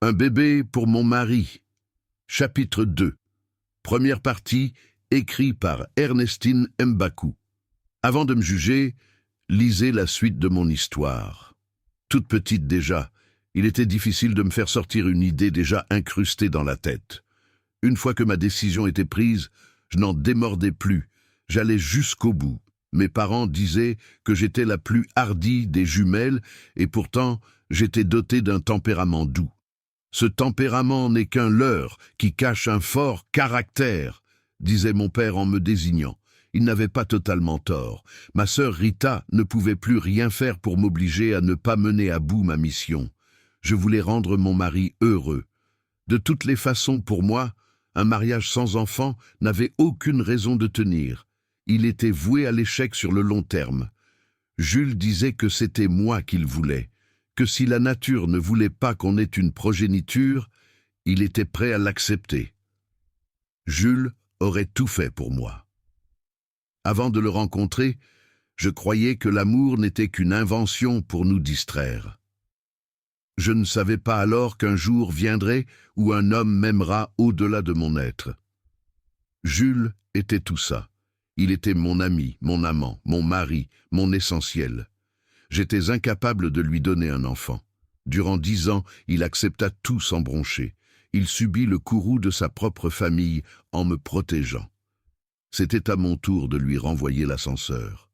Un bébé pour mon mari. Chapitre 2. Première partie, écrit par Ernestine Mbakou. Avant de me juger, lisez la suite de mon histoire. Toute petite déjà, il était difficile de me faire sortir une idée déjà incrustée dans la tête. Une fois que ma décision était prise, je n'en démordais plus. J'allais jusqu'au bout. Mes parents disaient que j'étais la plus hardie des jumelles et pourtant j'étais doté d'un tempérament doux. Ce tempérament n'est qu'un leurre qui cache un fort caractère, disait mon père en me désignant. Il n'avait pas totalement tort. Ma sœur Rita ne pouvait plus rien faire pour m'obliger à ne pas mener à bout ma mission. Je voulais rendre mon mari heureux. De toutes les façons, pour moi, un mariage sans enfant n'avait aucune raison de tenir. Il était voué à l'échec sur le long terme. Jules disait que c'était moi qu'il voulait, que si la nature ne voulait pas qu'on ait une progéniture, il était prêt à l'accepter. Jules aurait tout fait pour moi. Avant de le rencontrer, je croyais que l'amour n'était qu'une invention pour nous distraire. Je ne savais pas alors qu'un jour viendrait où un homme m'aimera au-delà de mon être. Jules était tout ça. Il était mon ami, mon amant, mon mari, mon essentiel. J'étais incapable de lui donner un enfant. Durant 10 ans, il accepta tout sans broncher. Il subit le courroux de sa propre famille en me protégeant. C'était à mon tour de lui renvoyer l'ascenseur.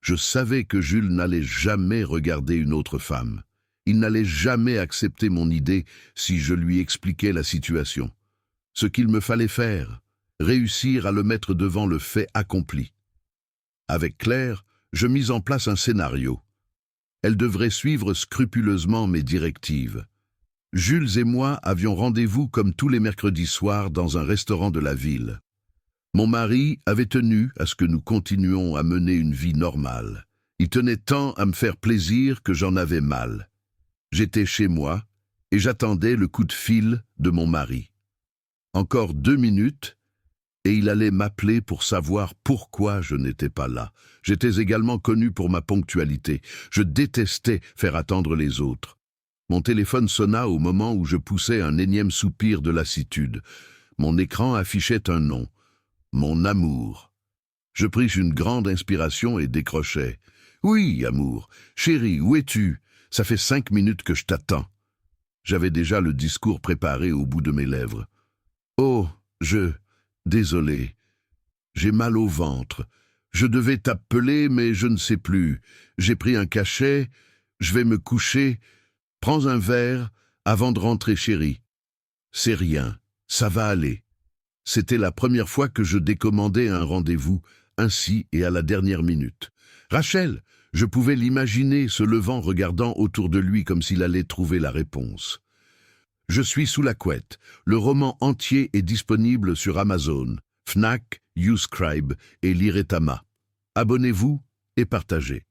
Je savais que Jules n'allait jamais regarder une autre femme. Il n'allait jamais accepter mon idée si je lui expliquais la situation. Ce qu'il me fallait faire, réussir à le mettre devant le fait accompli. Avec Claire, je mis en place un scénario. Elle devrait suivre scrupuleusement mes directives. Jules et moi avions rendez-vous comme tous les mercredis soirs dans un restaurant de la ville. Mon mari avait tenu à ce que nous continuions à mener une vie normale. Il tenait tant à me faire plaisir que j'en avais mal. J'étais chez moi et j'attendais le coup de fil de mon mari. Encore 2 minutes et il allait m'appeler pour savoir pourquoi je n'étais pas là. J'étais également connu pour ma ponctualité. Je détestais faire attendre les autres. Mon téléphone sonna au moment où je poussais un énième soupir de lassitude. Mon écran affichait un nom. Mon amour. Je pris une grande inspiration et décrochai. « Oui, amour. Chérie, où es-tu? Ça fait 5 minutes que je t'attends. » J'avais déjà le discours préparé au bout de mes lèvres. « Oh, désolé. J'ai mal au ventre. Je devais t'appeler, mais je ne sais plus. J'ai pris un cachet. Je vais me coucher. Prends un verre avant de rentrer, chérie. » C'est rien. Ça va aller. C'était la première fois que je décommandais un rendez-vous, ainsi et à la dernière minute. Rachel, je pouvais l'imaginer se levant regardant autour de lui comme s'il allait trouver la réponse. Je suis sous la couette. Le roman entier est disponible sur Amazon, Fnac, YouScribe et Liretama. Abonnez-vous et partagez.